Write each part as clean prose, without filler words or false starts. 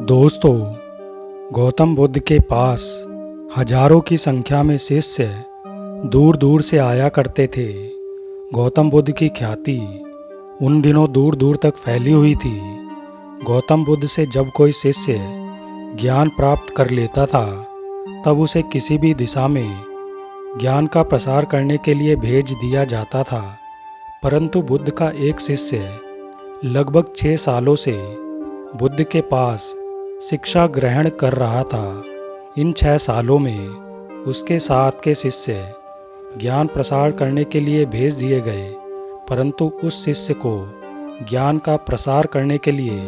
दोस्तों, गौतम बुद्ध के पास हजारों की संख्या में शिष्य दूर दूर से आया करते थे। गौतम बुद्ध की ख्याति उन दिनों दूर दूर तक फैली हुई थी। गौतम बुद्ध से जब कोई शिष्य ज्ञान प्राप्त कर लेता था, तब उसे किसी भी दिशा में ज्ञान का प्रसार करने के लिए भेज दिया जाता था। परंतु बुद्ध का एक शिष्य लगभग 6 सालों से बुद्ध के पास शिक्षा ग्रहण कर रहा था। इन 6 सालों में उसके साथ के शिष्य ज्ञान प्रसार करने के लिए भेज दिए गए, परंतु उस शिष्य को ज्ञान का प्रसार करने के लिए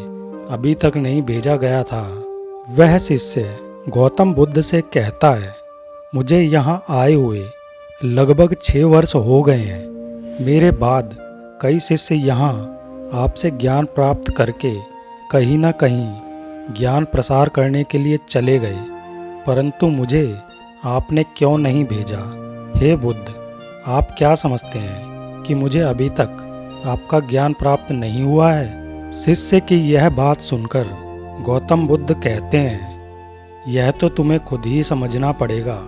अभी तक नहीं भेजा गया था। वह शिष्य गौतम बुद्ध से कहता है, मुझे यहाँ आए हुए लगभग 6 वर्ष हो गए हैं। मेरे बाद कई शिष्य यहाँ आपसे ज्ञान प्राप्त करके कहीं न कहीं ज्ञान प्रसार करने के लिए चले गए, परंतु मुझे आपने क्यों नहीं भेजा? हे बुद्ध, आप क्या समझते हैं कि मुझे अभी तक आपका ज्ञान प्राप्त नहीं हुआ है? शिष्य की यह बात सुनकर गौतम बुद्ध कहते हैं, यह तो तुम्हें खुद ही समझना पड़ेगा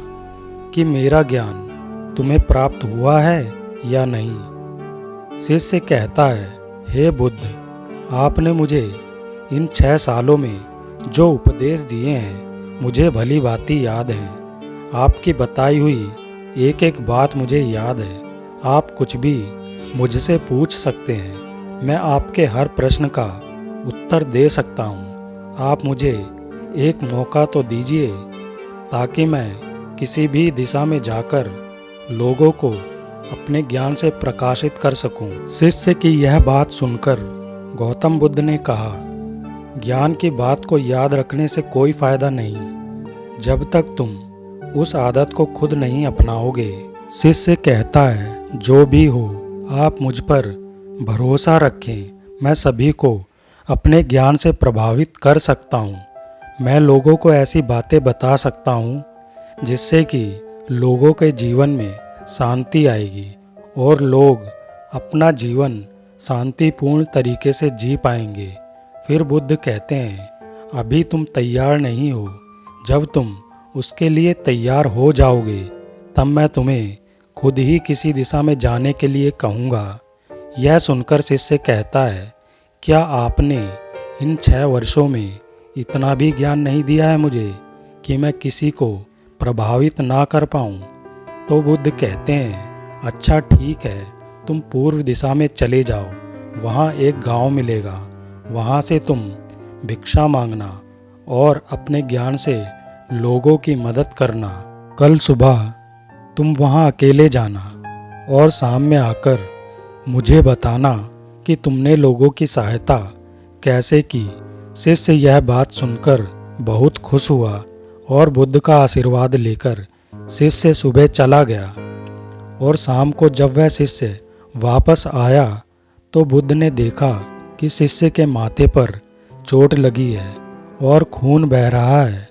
कि मेरा ज्ञान तुम्हें प्राप्त हुआ है या नहीं। शिष्य कहता है, हे बुद्ध, आपने मुझे इन 6 सालों में जो उपदेश दिए हैं मुझे भली भांति याद हैं। आपकी बताई हुई एक एक बात मुझे याद है। आप कुछ भी मुझसे पूछ सकते हैं, मैं आपके हर प्रश्न का उत्तर दे सकता हूँ। आप मुझे एक मौका तो दीजिए ताकि मैं किसी भी दिशा में जाकर लोगों को अपने ज्ञान से प्रकाशित कर सकूं। शिष्य की यह बात सुनकर गौतम बुद्ध ने कहा, ज्ञान की बात को याद रखने से कोई फायदा नहीं जब तक तुम उस आदत को खुद नहीं अपनाओगे। शिष्य कहता है, जो भी हो आप मुझ पर भरोसा रखें, मैं सभी को अपने ज्ञान से प्रभावित कर सकता हूँ। मैं लोगों को ऐसी बातें बता सकता हूँ जिससे कि लोगों के जीवन में शांति आएगी और लोग अपना जीवन शांतिपूर्ण तरीके से जी पाएंगे। फिर बुद्ध कहते हैं, अभी तुम तैयार नहीं हो। जब तुम उसके लिए तैयार हो जाओगे तब मैं तुम्हें खुद ही किसी दिशा में जाने के लिए कहूँगा। यह सुनकर शिष्य कहता है, क्या आपने इन 6 वर्षों में इतना भी ज्ञान नहीं दिया है मुझे कि मैं किसी को प्रभावित ना कर पाऊँ? तो बुद्ध कहते हैं, अच्छा ठीक है, तुम पूर्व दिशा में चले जाओ, वहाँ एक गांव मिलेगा, वहाँ से तुम भिक्षा मांगना और अपने ज्ञान से लोगों की मदद करना। कल सुबह तुम वहाँ अकेले जाना और शाम में आकर मुझे बताना कि तुमने लोगों की सहायता कैसे की। शिष्य यह बात सुनकर बहुत खुश हुआ और बुद्ध का आशीर्वाद लेकर शिष्य सुबह चला गया। और शाम को जब वह शिष्य वापस आया तो बुद्ध ने देखा कि शिष्य के माथे पर चोट लगी है और खून बह रहा है।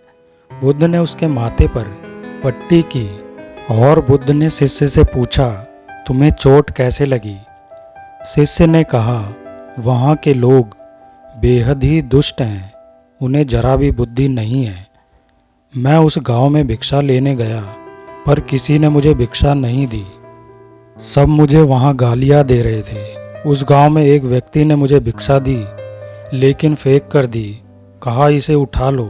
बुद्ध ने उसके माथे पर पट्टी की और बुद्ध ने शिष्य से पूछा, तुम्हें चोट कैसे लगी? शिष्य ने कहा, वहाँ के लोग बेहद ही दुष्ट हैं, उन्हें जरा भी बुद्धि नहीं है। मैं उस गांव में भिक्षा लेने गया पर किसी ने मुझे भिक्षा नहीं दी, सब मुझे वहाँ गालियाँ दे रहे थे। उस गांव में एक व्यक्ति ने मुझे भिक्षा दी लेकिन फेंक कर दी, कहा इसे उठा लो।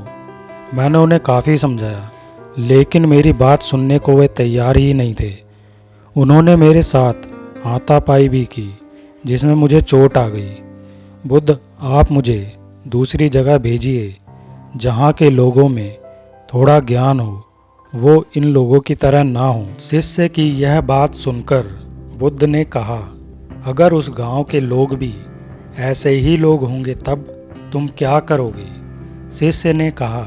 मैंने उन्हें काफ़ी समझाया लेकिन मेरी बात सुनने को वे तैयार ही नहीं थे। उन्होंने मेरे साथ हाथापाई भी की जिसमें मुझे चोट आ गई। बुद्ध, आप मुझे दूसरी जगह भेजिए जहाँ के लोगों में थोड़ा ज्ञान हो, वो इन लोगों की तरह ना हो। शिष्य की यह बात सुनकर बुद्ध ने कहा, अगर उस गांव के लोग भी ऐसे ही लोग होंगे तब तुम क्या करोगे? शिष्य ने कहा,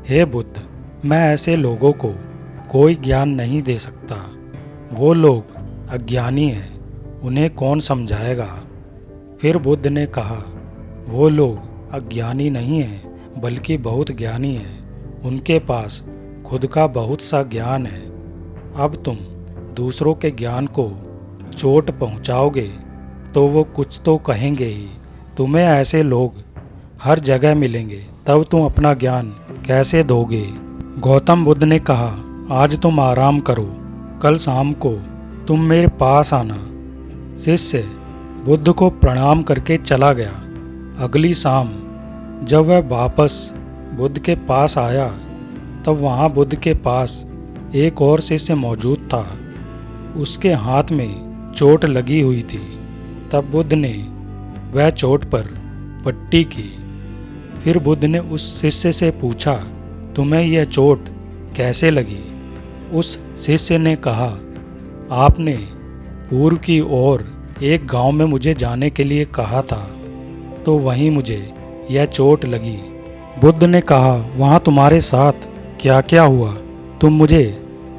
हे बुद्ध, मैं ऐसे लोगों को कोई ज्ञान नहीं दे सकता। वो लोग अज्ञानी हैं, उन्हें कौन समझाएगा? फिर बुद्ध ने कहा, वो लोग अज्ञानी नहीं हैं बल्कि बहुत ज्ञानी हैं, उनके पास खुद का बहुत सा ज्ञान है। अब तुम दूसरों के ज्ञान को चोट पहुंचाओगे तो वो कुछ तो कहेंगे ही। तुम्हें ऐसे लोग हर जगह मिलेंगे, तब तुम अपना ज्ञान कैसे दोगे। गौतम बुद्ध ने कहा, आज तुम आराम करो, कल शाम को तुम मेरे पास आना। शिष्य बुद्ध को प्रणाम करके चला गया। अगली शाम जब वह वापस बुद्ध के पास आया, तब वहाँ बुद्ध के पास एक और शिष्य मौजूद था। उसके हाथ में चोट लगी हुई थी। तब बुद्ध ने वह चोट पर पट्टी की। फिर बुद्ध ने उस शिष्य से पूछा, तुम्हें यह चोट कैसे लगी। उस शिष्य ने कहा, आपने पूर्व की ओर एक गांव में मुझे जाने के लिए कहा था, तो वहीं मुझे यह चोट लगी। बुद्ध ने कहा, वहाँ तुम्हारे साथ क्या क्या हुआ, तुम मुझे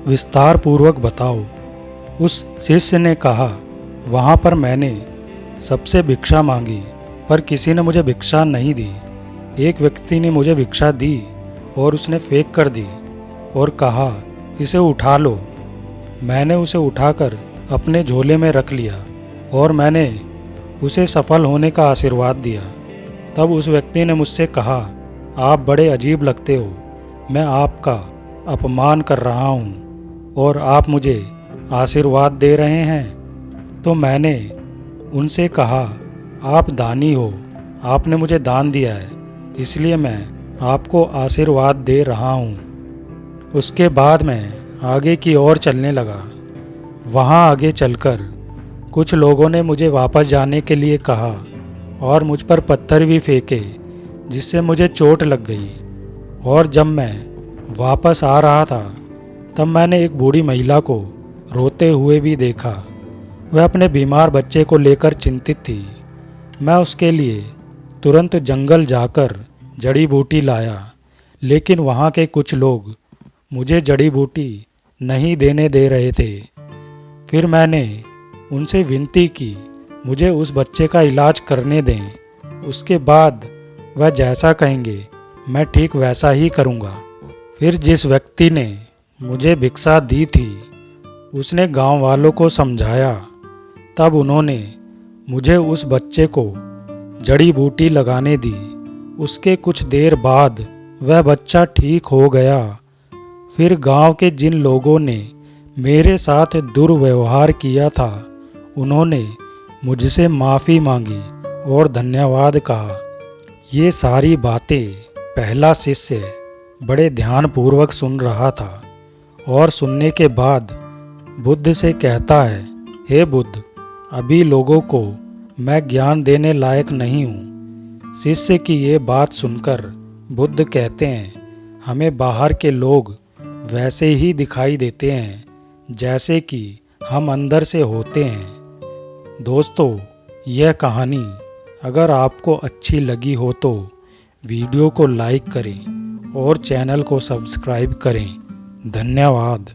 विस्तार पूर्वक बताओ। उस शिष्य ने कहा, वहाँ पर मैंने सबसे भिक्षा मांगी, पर किसी ने मुझे भिक्षा नहीं दी। एक व्यक्ति ने मुझे भिक्षा दी और उसने फेंक कर दी और कहा, इसे उठा लो। मैंने उसे उठाकर अपने झोले में रख लिया और मैंने उसे सफल होने का आशीर्वाद दिया। तब उस व्यक्ति ने मुझसे कहा, आप बड़े अजीब लगते हो, मैं आपका अपमान कर रहा हूँ और आप मुझे आशीर्वाद दे रहे हैं। तो मैंने उनसे कहा, आप दानी हो, आपने मुझे दान दिया है, इसलिए मैं आपको आशीर्वाद दे रहा हूँ। उसके बाद मैं आगे की ओर चलने लगा। वहाँ आगे चलकर कुछ लोगों ने मुझे वापस जाने के लिए कहा और मुझ पर पत्थर भी फेंके, जिससे मुझे चोट लग गई। और जब मैं वापस आ रहा था, तब मैंने एक बूढ़ी महिला को रोते हुए भी देखा। वह अपने बीमार बच्चे को लेकर चिंतित थी। मैं उसके लिए तुरंत जंगल जाकर जड़ी बूटी लाया, लेकिन वहाँ के कुछ लोग मुझे जड़ी बूटी नहीं देने दे रहे थे। फिर मैंने उनसे विनती की, मुझे उस बच्चे का इलाज करने दें, उसके बाद वह जैसा कहेंगे मैं ठीक वैसा ही करूँगा। फिर जिस व्यक्ति ने मुझे भिक्षा दी थी, उसने गांव वालों को समझाया। तब उन्होंने मुझे उस बच्चे को जड़ी बूटी लगाने दी। उसके कुछ देर बाद वह बच्चा ठीक हो गया। फिर गांव के जिन लोगों ने मेरे साथ दुर्व्यवहार किया था, उन्होंने मुझसे माफ़ी मांगी और धन्यवाद कहा। ये सारी बातें पहला शिष्य बड़े ध्यानपूर्वक सुन रहा था और सुनने के बाद बुद्ध से कहता है, हे बुद्ध, अभी लोगों को मैं ज्ञान देने लायक नहीं हूँ। शिष्य की ये बात सुनकर बुद्ध कहते हैं, हमें बाहर के लोग वैसे ही दिखाई देते हैं जैसे कि हम अंदर से होते हैं। दोस्तों, यह कहानी अगर आपको अच्छी लगी हो तो वीडियो को लाइक करें और चैनल को सब्सक्राइब करें। धन्यवाद।